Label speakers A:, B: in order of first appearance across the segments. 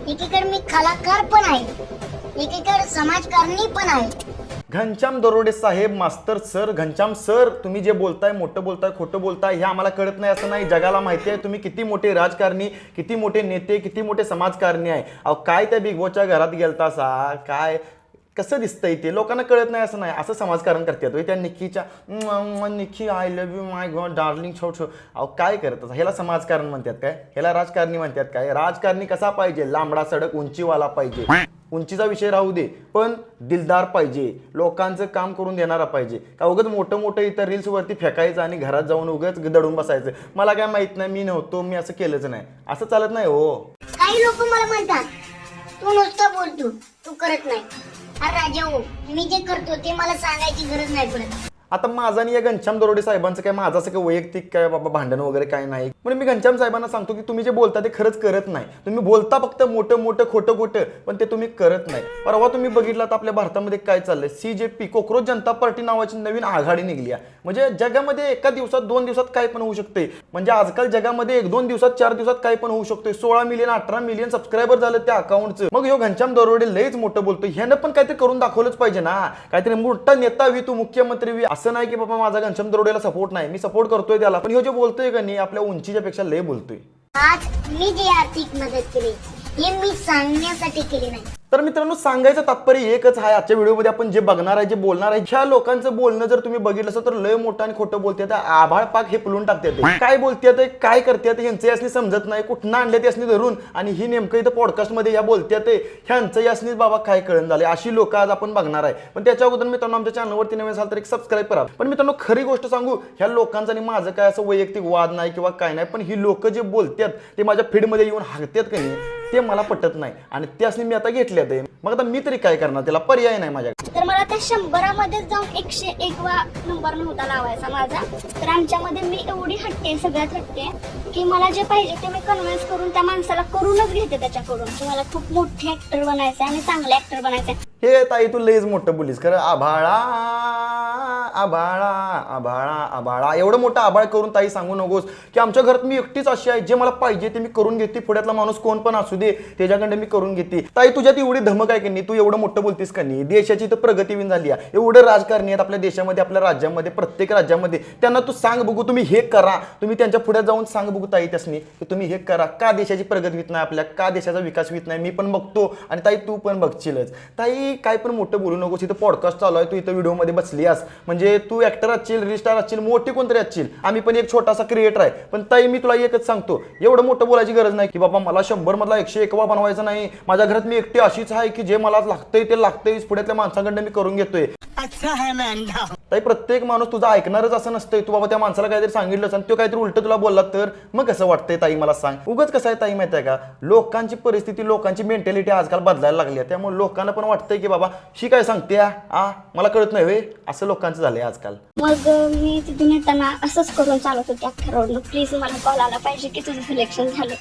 A: एकीकडे मी कलाकार पण आहे, एकीकडे समाजकारणी पण आहे।
B: घनश्याम दरोडे साहेब, मास्तर सर, घनश्याम सर, तुम्ही जे बोलताय मोठं बोलताय खोटं बोलताय हे आम्हाला कळत नाही असं नाही, जगाला माहिती आहे तुम्ही किती मोठे राजकारणी, किती मोठे नेते, किती मोठे समाजकारणी आहे। अहो काय त्या बिग बॉसच्या घरात गेलता सा, काय कसं दिसतंय ते लोकांना कळत नाही असं नाही, असं समाजकारण करतात त्या निक्कीच्या Nikki I love you my god darling छो छो। अहो काय करतात ह्याला समाजकारण म्हणतात काय, ह्याला राजकारणी म्हणतात काय? राजकारणी कसा पाहिजे? लांबडा सडक उंचीवाला पाहिजे, उंचीचा विषय राहू दे पण दिलदार पाहिजे, लोकांचं काम करून देणारा पाहिजे। का उगाच मोठं मोठं इथं रील्सवरती फेकायचं आणि घरात जाऊन उगाच दडून बसायचं, मला काय माहित नाही, मी नव्हतो, मी असं केलंच नाही, असं चालत नाही हो।
A: काही लोक मला म्हणतात तू नुसतं बोलतो, तू करत नाही। अरे राजा हो, मी जे करतो ते मला सांगायची गरज नाही पडत।
B: आता माझा आणि या घनश्याम दरोडे साहेबांचं काय, माझं असं काय वैयक्तिक काय बाबा भांडण वगैरे काय नाही, पण मी घनश्याम साहेबांना सांगतो की तुम्ही जे बोलता ते खरंच करत नाही, तुम्ही बोलता फक्त मोठं मोठं खोटं खोटं, पण ते तुम्ही करत नाही। परवा तुम्ही बघितलं तर आपल्या भारतामध्ये काय चाललंय, CJP कोक्रोच जनता पार्टी नावाची नवीन आघाडी निघली आहे। म्हणजे जगामध्ये एका दिवसात 2 दिवसात काय पण होऊ शकते, म्हणजे आजकाल जगामध्ये 1-2 दिवसात 4 दिवसात काय पण होऊ शकते। 16 मिलियन 18 मिलियन सबस्क्रायबर झालं त्या अकाउंटचं। मग ह्यो घनश्याम दरोडे लयच मोठं बोलतो, ह्यानं पण काहीतरी करून दाखवलंच पाहिजे ना, काहीतरी मोठा नेता व्ही, तू मुख्यमंत्री व्ही, असं नाही की बाबा माझा घनश्याम दरोडेला सपोर्ट नाही, मी सपोर्ट करतोय त्याला, पण ह्यो जे बोलतोय का नाही आपल्या उंचीच्या पेक्षा लय बोलतोय।
A: आज मी जी आर्थिक मदत केली हे मी सांगण्यासाठी केली नाही।
B: तर मित्रांनो सांगायचं तात्पर्य एकच आहे, आजच्या व्हिडिओमध्ये आपण जे बघणार आहे, जे बोलणार आहे, ह्या लोकांचं बोलणं जर तुम्ही बघितलं असेल तर लय मोठं आणि खोटं बोलतात, आभाळ पाक हे फुलून टाकतात, काय बोलतात काय करतात ह्यांचं यासनी समजत नाही, कुठनं आणले यासनी धरून, आणि ही नेमकं इथं पॉडकास्टमध्ये या बोलतात ह्यांचं यासनी बाबा काय कळण झाले, अशी लोक आज आपण बघणार आहे। पण त्याच्या अगोदर मित्रांनो आमच्या चॅनलवरती नवीन असाल तर एक सबस्क्राईब करा। पण मित्रांनो खरी गोष्ट सांगू, ह्या लोकांचा आणि माझं काय असं वैयक्तिक वाद नाही किंवा काय नाही, पण ही लोक जे बोलतात ते माझ्या फीडमध्ये येऊन हाकतात का नाही ते मला पटत नाही, आणि त्यासनी मी आता घेतल्यात आहे, मग आता मी तरी काय करणार, त्याला पर्याय नाही माझ्याकडे।
A: तर मला त्या 100 जाऊन 101वा नंबर नव्हता लावायचा माझा, तर आमच्यामध्ये मी एवढी हट्टे, सगळ्यात हट्टे की मला जे पाहिजे ते मी कन्व्हिन्स करून त्या माणसाला करूनच घेते त्याच्याकडून, की मला खूप मोठे ऍक्टर बनायचं आणि चांगले ऍक्टर बनायचं।
B: हे ताई तू लयच मोठं बोलीस खरं, आभाळा आभाळा आभाळा आभाळा एवढं मोठं आभाळ करून ताई सांगू नकोस की आमच्या घरात मी एकटीच अशी आहे, जे मला पाहिजे ते मी करून घेते, पुढ्यातला माणूस कोण पण असू दे त्याच्याकडे मी करून घेते। ताई तुझ्यात एवढी धमक आहे की नाही, तू एवढं मोठं बोलतीस का नाही, देशाची तर प्रगती होऊन झाली आहे, एवढं राजकारणी आहेत आपल्या देशामध्ये, आपल्या राज्यामध्ये, प्रत्येक राज्यामध्ये, त्यांना तू सांग बघू तुम्ही हे करा, तुम्ही त्यांच्या पुढे जाऊन सांग बघू ताई त्यासनी की तुम्ही हे करा, का देशाची प्रगती होत नाही आपल्या, का देशाचा विकास होत नाही, मी पण बघतो आणि ताई तू पण बघशीलच। ताई काय पण मोठं बोलू नकोस, इथं पॉडकास्ट चालू आहे, तू इथं व्हिडिओमध्ये बसली आहेस म्हणजे तू ऍक्टर असशील, रील स्टार असशील, मोठी कोणतरी असशील, आम्ही पण एक छोटासा क्रिएटर आहे, पण ताई मी तुला एकच सांगतो, एवढं मोठं बोलायची गरज नाही की बाबा मला 100 मधला 101वा बनवायचा नाही, माझ्या घरात मी एकटी अशीच आहे की जे मला लागतंय ते लागतंय, पुढ्यातल्या माणसाकडनं मी करून घेतोय। अच्छा है मैं अंधा। ताई प्रत्येक माणूस तुझा ऐकणारच असं नसतंय, तू बाबा त्या माणसाला काहीतरी सांगितलंस आणि तो काहीतरी उलट तुला बोलला तर मग कसं वाटतंय ताई मला सांग। उगाच कसं आहे ताई माहिती आहे का, लोकांची परिस्थिती, लोकांची मेंटॅलिटी आजकाल बदलायला लागली आहे, त्यामुळे लोकांना पण वाटतंय की बाबा ही काय सांगते मला कळत नाही वे, असं लोकांचं झालंय आजकाल।
A: मग मी तिथून येताना असंच करून चालत होते अख्ख्या रोडनं, प्लीज मला कॉल आला पाहिजे की तुझं सिलेक्शन झालं।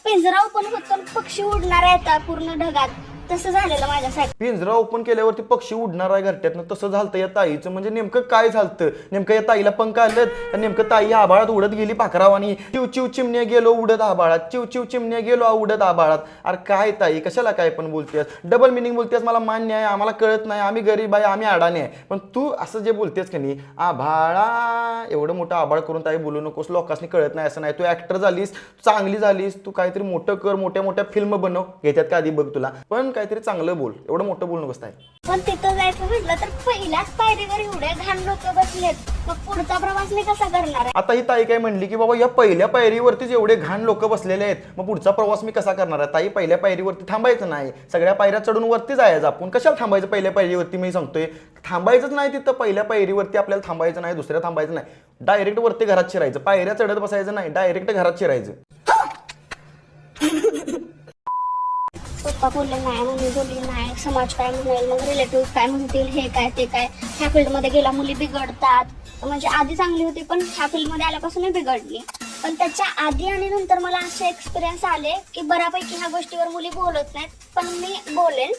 A: पिंजरा ओपन होतो, पक्षी उडणार आहेत पूर्ण ढगात, तसं झालेलं माझ्यासाठी।
B: पिंजरा ओपन केल्यावरती पक्षी उडणार आहे घरट्यातनं, तसं झालं या ताईचं, म्हणजे नेमकं काय झालं, नेमकं या ताईला पंख आलं, नेमकं ताई आभाळात उडत गेली पाखरावानी, चिव चिव चिमण्या गेलो उडत आभाळात, चिव चिव चिमण्या गेलो उडत आभाळात। अरे काय ताई कशाला काय पण बोलतेस, डबल मिनिंग बोलतेस, मला मान्य आहे, आम्हाला कळत नाही, आम्ही गरीब आहे, आम्ही अडाणी आहे, पण तू असं जे बोलतेस का नाही, आभाळा एवढं मोठं आभाळ करून ताई बोलू नकोस, लोकांनी कळत नाही असं नाही, तू ऍक्टर झालीस, चांगली झालीस, तू काहीतरी मोठं कर, मोठ्या मोठ्या फिल्म बनव, घेतात का आधी बघ तुला, पण काहीतरी चांगलं बोल, एवढं मोठं बोल नकोस ताई।
A: पण तिथं जायचं म्हटलं तर पहिल्याच पायरीवर एवढे घाण लोक बसलेत, मग पुढचा प्रवास मी कसा करणार आहे?
B: आता ही ताई काय म्हणली की बाबा या पहिल्या पायरीवरतीच एवढे घाण लोक बसलेले आहेत, मग पुढचा प्रवास मी कसा करणार आहे? ताई पहिल्या पायरीवरती थांबायचं नाही, सगळ्या पायऱ्या चढून वरती जायचं, आपण कशाला थांबायचं पहिल्या पायरीवरती, मी सांगतोय थांबायचंच नाही तिथं, पहिल्या पायरीवरती आपल्याला थांबायचं नाही, दुसऱ्या थांबायचं नाही, डायरेक्ट वरती घरात शिरायचं, पायऱ्या चढत बसायचं नाही, डायरेक्ट घरात शिरायचं।
A: पप्पा बोलले नाही, मम्मी बोलली नाही, समाज काय म्हणेल, मग रिलेटिव्ह काय म्हणतील, हे काय ते काय, ह्या फील्डमध्ये गेला मुली बिघडतात, म्हणजे आधी चांगली होती पण ह्या फील्डमध्ये आल्यापासून बिघडली। पण त्याच्या आधी आणि नंतर मला असे एक्सपिरियन्स आले की बऱ्यापैकी ह्या गोष्टीवर मुली बोलत नाहीत, पण मी बोलेन।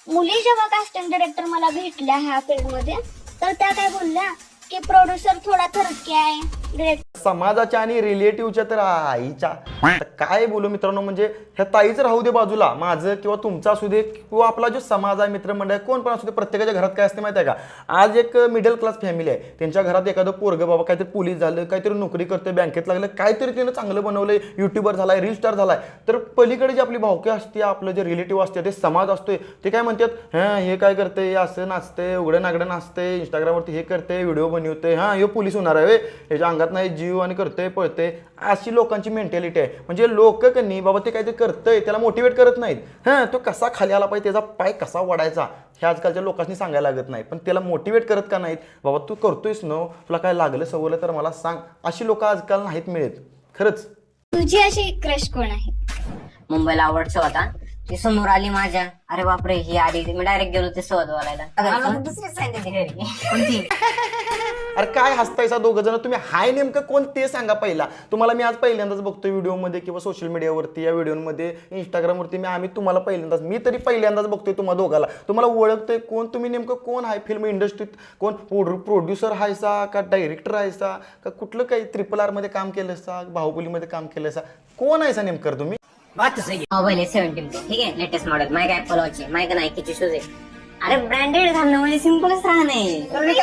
A: मुली जेव्हा कास्टिंग डायरेक्टर मला भेटल्या ह्या फील्डमध्ये, तर त्या काय बोलल्या की प्रोड्युसर थोडा थरके आहे,
B: समाजाच्या आणि रिलेटिव्हच्या तर आईच्या आता काय बोलू मित्रांनो, म्हणजे ह्या ताईचं राहू दे बाजूला, माझं किंवा तुमचा असू दे किंवा आपला जो समाज आहे, मित्रमंडळ कोण पण असू दे, प्रत्येकाच्या घरात काय असते माहिती आहे का? आज एक मिडल क्लास फॅमिली आहे, त्यांच्या घरात एखादं पोरगं बाबा काहीतरी पोलीस झालं, काहीतरी नोकरी करते, बँकेत लागलं, काहीतरी त्यानं चांगलं बनवलंय, युट्यूबर झालाय, रील स्टार झालाय, तर पलीकडे जी आपली भावकी असते, आपलं जे रिलेटिव्ह असते, ते समाज असतोय, ते काय म्हणतात, हां हे काय करते, असं नाचते, उघडं नागडं नाचते, इंस्टाग्रामवरती हे करते, व्हिडिओ बनवते, हां हे पोलीस होणार आहे, ह्याच्या अंगात नाही जीव आणि करते पळते, अशी लोकांची मेंटॅलिटी आहे. म्हणजे लोक कनी बाबा ते काहीतरी करतंय त्याला मोटिवेट करत नाहीत, हां तो कसा खाली आला पाहिजे, त्याचा पाय कसा वाढायचा हे आजकालच्या लोकांनी सांगायला लागत नाही, पण त्याला मोटिवेट करत का नाहीत, बाबा तू करतोयस न, तुला काय लागलं सवरलं तर मला सांग, अशी लोक आजकाल नाहीत मिळत. खरंच.
A: तुझी अशी क्रश कोण आहे?
C: मुंबईला आवडचं होता, ती समोर आली माझ्या, अरे बापरे ही आली, मी डायरेक्ट गेलो ते सहज बोलायला, दुसरीच सांगितली घरी कोणती.
B: अरे काय हसतायसा दोघं जण, तुम्ही हाय नेमकं कोण ते सांगा पहिला. तुम्हाला मी आज पहिल्यांदाच बघतोय व्हिडिओमध्ये किंवा सोशल मीडियावरती, या व्हिडिओमध्ये इंस्टाग्रामवरती आम्ही तुम्हाला पहिल्यांदाच, मी तरी पहिल्यांदाच बघतोय तुम्हा दोघाला. तुम्हाला ओळखतोय कोण, तुम्ही नेमकं कोण आहे, फिल्म इंडस्ट्रीत कोण, प्रोड्युसर आहेसा का डायरेक्टर आहेसा का कुठलं काही RRR मध्ये काम केलंसा, बाहुबलीमध्ये काम केलंसा, कोण आहेसा नेमकं तुम्ही?
C: मोबाईल आहे 17 ठीक आहे, लेटेस्ट मॉडेल, माय काय ऍपल वॉच आहे, माय का नायकीचे शूज आहे. अरे ब्रँडेड घालणं म्हणजे सिम्पलच राहणे,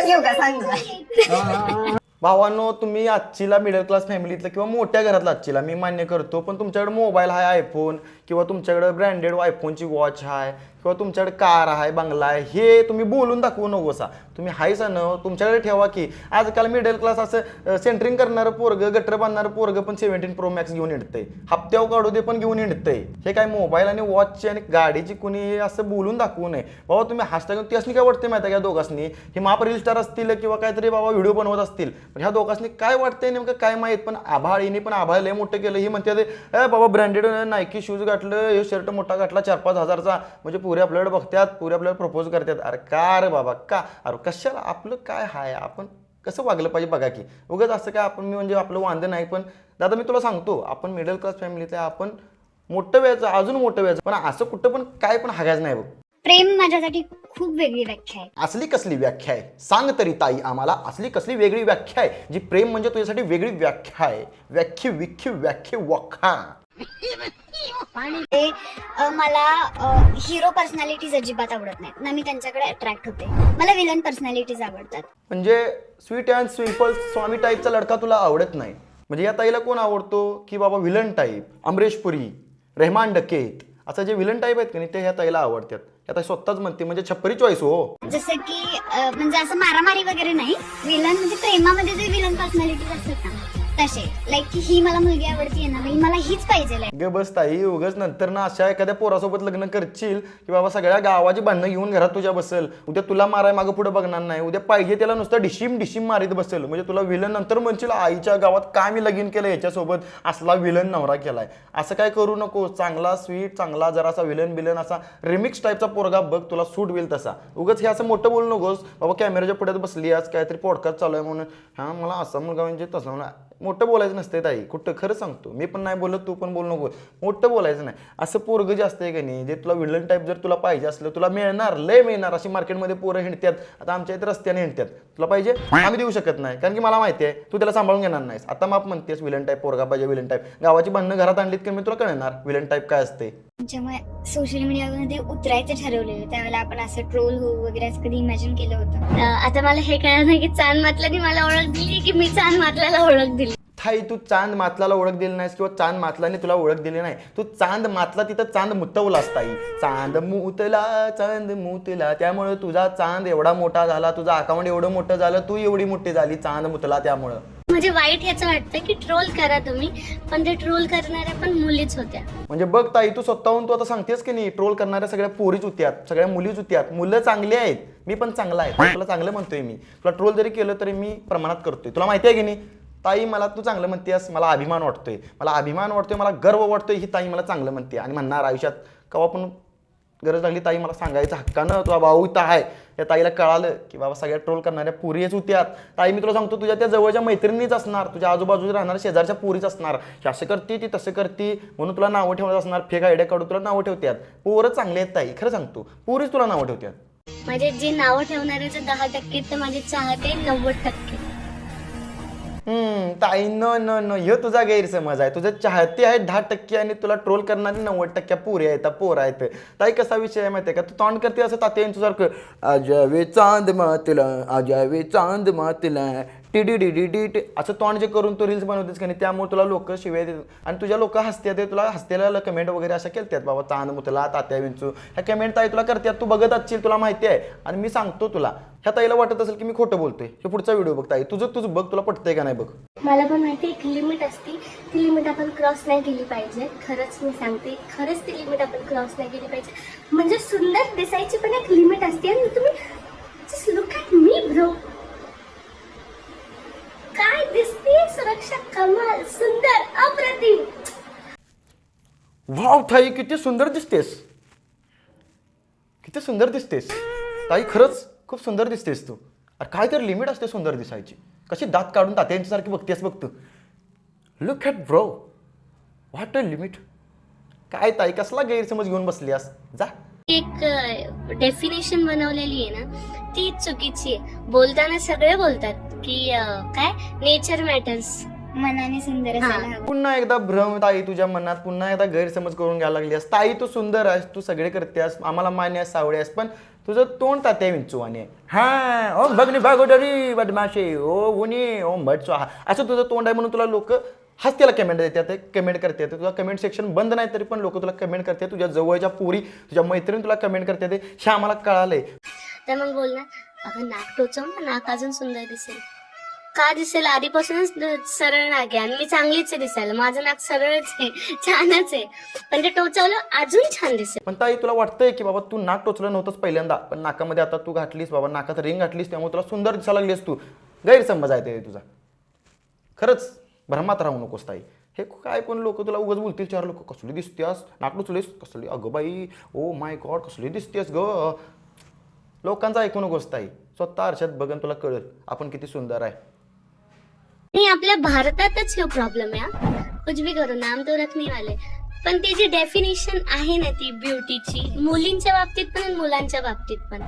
C: घेऊ का सांग.
B: भावांनो, तुम्ही आजचीला मिडल क्लास फॅमिलीतलं किंवा मोठ्या घरातला आजचीला मी मान्य करतो, पण तुमच्याकडे मोबाईल आहे आयफोन, किंवा तुमच्याकडे ब्रँडेड आयफोनची वॉच आहे, किंवा तुमच्याकडे कार आहे, बंगला आहे, हे तुम्ही बोलून दाखवू नकोसा. तुम्ही हायसा न तुमच्याकडे ठेवा की. आजकाल मिडल क्लास असं सेंटरिंग करणारं पोरगं, गटर बांधणारं पोरगं पण 17 Pro Max घेऊन येतंय, हप्त्यावर काढू दे पण घेऊन येतंय. हे काय मोबाईल आणि वॉचची आणि गाडीची कुणी असं बोलून दाखवू नये. बाबा तुम्ही हसता घेऊन त्यासनी काय वाटते माहिती आहे का, दोघांनी हे माप रील स्टार असतील किंवा काहीतरी बाबा व्हिडिओ बनवत असतील, पण ह्या दोघांनी काय वाटतंय नेमकं काय माहीत, पण आभाळीने पण आभाळ लय मोठं केलं. ही म्हणते ए बाबा ब्रँडेड नायकी शूज घातलं, हे शर्ट मोठा घातला 4-5 हजारचा, म्हणजे पुरे आपल्याकडे बघतात, पुरे आपल्याला प्रपोज करतात. अरे का रे बाबा का, अरे कशाला, आपलं काय हाय, आपण कसं वागलं पाहिजे बघा की. उगाच असं काय आपण मी म्हणजे आपलं वांदे नाही, पण दादा मी तुला सांगतो, आपण मिडल क्लास फॅमिलीतलं, आपण मोठं व्यायचं, अजून मोठं व्यायचं, पण असं कुठं पण काय पण हागायचं नाही बघ.
A: प्रेम माझ्यासाठी खूप वेगळी व्याख्या आहे.
B: असली कसली व्याख्या आहे सांग तरी ताई आम्हाला, असली कसली वेगळी व्याख्या आहे जी प्रेम म्हणजे तुझ्यासाठी वेगळी व्याख्या आहे, व्याख्या वखा.
A: मला हिरो पर्सनॅलिटीज अजिबात आवडत नाहीत ना, मी त्यांच्याकडे अट्रॅक्ट होते. मला विलन पर्सनॅलिटीज आवडतात.
B: म्हणजे स्वीट अँड सिम्पल स्वामी टाईपचा लडका तुला आवडत नाही. म्हणजे या ताईला कोण आवडतो की बाबा विलन टाईप, अमरीश पुरी, रेहमान डकेत, असं जे विलन टाईप आहेत की नाही ते ह्या ताईला आवडतात. आता स्वतःच म्हणते, म्हणजे छप्परी चॉईस हो.
A: जसं की म्हणजे असं मारामारी वगैरे नाही, विलन म्हणजे प्रेमामध्ये जे विलन पर्सनॅलिटीज असतात ना तसे, लाईक की ही मला मुलगी आवडतीये ना, मला हीच पाहिजे.
B: ग बस ताई, उगाच नंतर ना अशा एखाद्या पोरासोबत लग्न करशील की बाबा सगळ्या गावाची भांडणं घेऊन घरात तुझ्या बसेल, उद्या तुला माराय मागं पुढे बघणार नाही, उद्या पाहिजे त्याला नुसतं डिशिम मारीत बसेल. म्हणजे तुला विलन नंतर म्हणशील आईच्या गावात काय मी लगीन केलं याच्यासोबत, असला विलन नवरा केलाय. असं काय करू नको. चांगला स्वीट, चांगला जरासा विलन असा रिमिक्स टाईपचा पोरगा बघ, तुला सूट होईल तसा. उगाच हे असं मोठं बोलू नकोस बाबा, कॅमेऱ्याच्या पुढ्यात बसली आज काहीतरी पॉडकास्ट चालू आहे म्हणून, हां मला असा मुलगा म्हणजे तसं म्हणा. मोठं बोलायचं नसतंय ताई, कुठं खरं सांगतो, मी पण नाही बोलत, तू पण बोलू नको. मोठं बोलायचं नाही. असं पोरगं जे असतंय का नाही, जे तुला विलन टाईप जर तुला पाहिजे असलं, तुला मिळणार, लय मिळणार. अशी मार्केटमध्ये पोरं हिंडतात, आता आमच्या इथे रस्त्याने हिंडतात. तुला पाहिजे, आम्ही देऊ शकत नाही, कारण की मला माहिती आहे तू त्याला सांभाळून घेणार नाहीस. आता माप म्हणतेस विलन टाईप पोरगा पाहिजे, विलन टाईप. गावाची भांडणं घरात आणलीत की मी तुला कळणार विलन टाईप काय असते.
A: जेव्हा सोशल मीडियामध्ये उतरायचं ठरवलेलं त्यावेळेला आपण असं ट्रोल होऊ वगैरे असं कधी इमॅजिन केलं होतं? आता मला हे कळलं नाही की चांद मातलाने मला ओळख दिली की मी चांद मातलाला ओळख दिली.
B: थाई, तू चांद मातलाला ओळख दिली नाहीस किंवा चांद मातलाने तुला ओळख दिली नाही. तू चांद मातला तिथं चांद मुतवलास ताई. चांद मुतला, त्यामुळे तुझा चांद एवढा मोठा झाला, तुझं अकाउंट एवढं मोठं झालं, तू एवढी मोठी झाली, चांद मुतला त्यामुळं.
A: म्हणजे वाईट याचं वाटतं की ट्रोल करा तुम्ही, पण ते ट्रोल करणाऱ्या पण मुलीच होत्या.
B: म्हणजे बघ ताई, तू स्वतःहून तू आता सांगतेस की नाही, ट्रोल करणाऱ्या सगळ्या पोरीच होत्यात, सगळ्या मुलीच होत्यात. मुलं चांगली आहेत, मी पण चांगला आहे, तुला चांगलं म्हणतोय मी. तुला ट्रोल जरी केलं तरी मी प्रमाणात करतोय, तुला माहिती आहे की नाही ताई. मला तू चांगलं म्हणतेस, मला अभिमान वाटतोय, मला गर्व वाटतोय, ही ताई मला चांगलं म्हणते. आणि म्हणणार आयुष्यात केव्हा पण गरज लागली ताई मला सांगायचं हक्कानं, तुझा भाऊ इथं आहे. या ताईला कळालं की बाबा सगळ्या ट्रोल करणाऱ्या पोरीच होत्यात. ताई मी तुला सांगतो, तुझ्या त्या जवळच्या मैत्रिणीच असणार, तुझ्या आजूबाजूला राहणाऱ्या शेजारच्या पोरीच असणार. ही असं करते, ती तसं करते म्हणून तुला नावं ठेवत असणार, फेक आयडिया काढून तुला नावं ठेवतात. पोरं चांगले आहेत ताई, खरं सांगतो, पोरीच तुला नावं ठेवतात.
A: म्हणजे जे नावं ठेवणाऱ्याचं 10% तर माझे चाहते 90%.
B: ताई न ह्यो तुझा गैरसमज आहे. तुझे चाहते आहेत 10% आणि तुला ट्रोल करणारे 90% पोरी आहेत पोर आहेत. ताई कसा विषय आहे माहिती आहे का, तू तोंड करते असं तात्या यांच्यासारखं, आजावे चांद मातला आजावे चांद मातला टिडी असं तोंड जे करून तू रील्स बनवतेस का नाही, त्यामुळे तुला लोक शिवाय देतात आणि तुझ्या लोक हसतात, तुला हसतेला कमेंट वगैरे अशा केलतात बाबा चांद मुतला तात्या विंचू, ह्या कमेंट ताई तुला करतात, तू बघत असशील, तुला माहिती आहे. आणि मी सांगतो तुला, ह्या ताईला वाटत असेल की मी खोटं बोलतोय, हे पुढचा व्हिडिओ बघ ताई, तुझं बघ, तुला पटतंय का नाही बघ.
A: मला पण माहिती एक लिमिट असते, ती लिमिट आपण क्रॉस नाही केली पाहिजे. खरंच मी सांगते, खरंच ती लिमिट आपण क्रॉस नाही केली पाहिजे. म्हणजे सुंदर दिसायची पण एक लिमिट असते. आणि तुम्ही just look at me bro, काय दिसते सुरक्षा, कमाल, सुंदर, अप्रतिम.
B: वाव ताई किती सुंदर दिसतेस, किती सुंदर दिसतेस ताई, खरंच खूप सुंदर दिसतेस तू. अरे काय तर लिमिट असते सुंदर दिसायची, कशी दात काढून तात्यांच्यासारखी बघतेस बघ तू. Look at bro, what a limit. काय ताई कसला गैरसमज घेऊन बसलीस, जा.
A: एक डेफिनेशन बनवलेली आहे ना, ती चुकीची आहे. बोलताना सगळे बोलतात की काय नेचर मॅटर्स, मनाने सुंदर असायला हवं.
B: पुन्हा एकदा भ्रम ताई तुझ्या मनात, पुन्हा एकदा गैरसमज करून घ्यायला लागलीस. ताई तू सुंदर आहेस, तू सगळे करतेस, आम्हाला मान्य आहेस, सावळे आहेस, पण तुझं तोंड तात्या विंचूवाने आहे. हा ओम भगनी बागोदरी बदमाशे ओ उनी ओम भट स्वाहा असं तुझं तोंड आहे, म्हणून तुला लोक हसत्याला कमेंट देतात, कमेंट करतात. तुझं कमेंट सेक्शन बंद नाही तरी पण लोक तुला कमेंट करतात, तुझ्या जवळच्या पोरी, तुझ्या मैत्रिणी तुला कमेंट करतात, हे आम्हाला कळालंय.
A: तर मग बोल ना, अगं नाक टोचव ना, नाक अजून सुंदर दिसेल. का दिसेल, आधीपासूनच सरळ नाक आहे आणि मी चांगलीच आहे दिसायला, माझं नाक सरळच आहे, छानच आहे, पण ते टोचवलं अजून छान दिसेल.
B: पण ताई तुला वाटतंय की बाबा तू नाक टोचलं नव्हतंच पहिल्यांदा, पण नाकामध्ये आता तू घातलीस बाबा, नाकात रिंग घातलीस, त्यामुळे तुला सुंदर दिसायला लागलीस तू. गैरसमज आहे ते तुझा, खरंच भ्रमात राहू नकोस ताई. हे काय कोण लोक तुला उगाच बोलतील, चार लोक कसली दिसतेस, नाक टोचलीस कसली, अगं बाई ओ माय गॉड कसली दिसतेस ग. लोकांचं ऐकू नकोस ताई, स्वतः आरशात बघन तुला कळेल आपण किती सुंदर आहे.
A: नाही, आपल्या भारतातच हे प्रॉब्लेम आहे हा. कुछ भी करो, नाम तो रखने वाले. पण ती जी डेफिनेशन आहे ना ती ब्युटीची, मुलींच्या बाबतीत पण आणि मुलांच्या बाबतीत पण.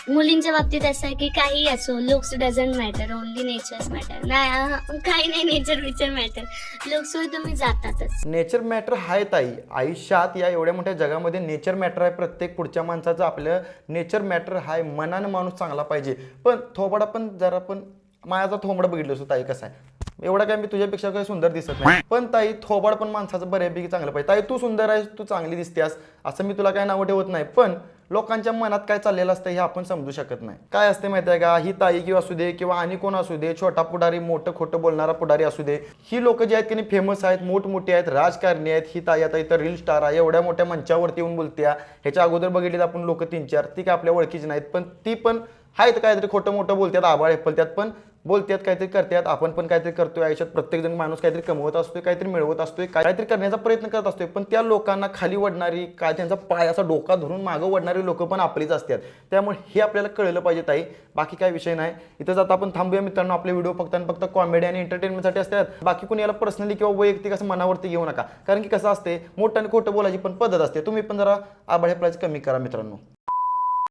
A: मुलींच्या बाबतीत असं आहे की काही असो, looks doesn't matter, only nature's matter. नाही, काही नाही नेचर विचर मॅटर, लुक्सवर तुम्ही जातातच.
B: नेचर मॅटर आहे ताई आयुष्यात, या एवढ्या मोठ्या जगामध्ये नेचर मॅटर आहे. प्रत्येक पुढच्या माणसाचं आपलं नेचर मॅटर आहे. मनानं माणूस चांगला पाहिजे, पण थोबाडा पण जरा पण, माझा थोबडा बघितलं असतो ताई कसा आहे, एवढा काय मी तुझ्यापेक्षा काही सुंदर दिसत नाही, पण ताई थोबाड पण माणसाचं बऱ्यापैकी चांगलं पाहिजे. ताई तू सुंदर आहेस, तू चांगली दिसतेस, असं मी तुला काय नावं ठेवत नाही, पण लोकांच्या मनात काय चाललेलं असतं हे आपण समजू शकत नाही. काय असते माहिती आहे का, ही ताई किंवा असू दे किंवा आणि कोण असू दे, छोटा पुढारी, मोठं खोटं बोलणारा पुढारी असू दे, ही लोक जे आहेत की फेमस आहेत, मोठमोठी आहेत, राजकारणी आहेत, ही ताई आता इथं रील स्टार आहे, एवढ्या मोठ्या मंचावरती येऊन बोलते. ह्याच्या अगोदर बघितली आपण लोक 3-4, ती काय आपल्या ओळखीची नाहीत, पण ती पण आहेत काहीतरी खोटं मोठं बोलतात, आबाळ एपलतात, पण बोलतात काहीतरी करतात. आपण पण काहीतरी करतोय आयुष्यात, प्रत्येक जण माणूस काहीतरी कमवत असतोय, काहीतरी मिळवत असतोय, काहीतरी करण्याचा प्रयत्न करत असतोय, पण त्या लोकांना खाली वडणारी, काय त्यांचा पाय असा डोका धरून मागं वडणारी लोक पण आपलीच असतात. त्यामुळे हे आपल्याला कळलं पाहिजे ताई, बाकी काय विषय नाही. इथं जाता आपण थांबूया मित्रांनो. आपले व्हिडिओ फक्त कॉमेडी आणि एंटरटेनमेंटसाठी असतात, बाकी कोणी याला पर्सनली किंवा वैयक्तिक असं मनावरती घेऊ नका, कारण की कसं असते, मोठं आणि खोटं बोलायची पण पद्धत असते. तुम्ही पण जरा आबाळ कमी करा मित्रांनो.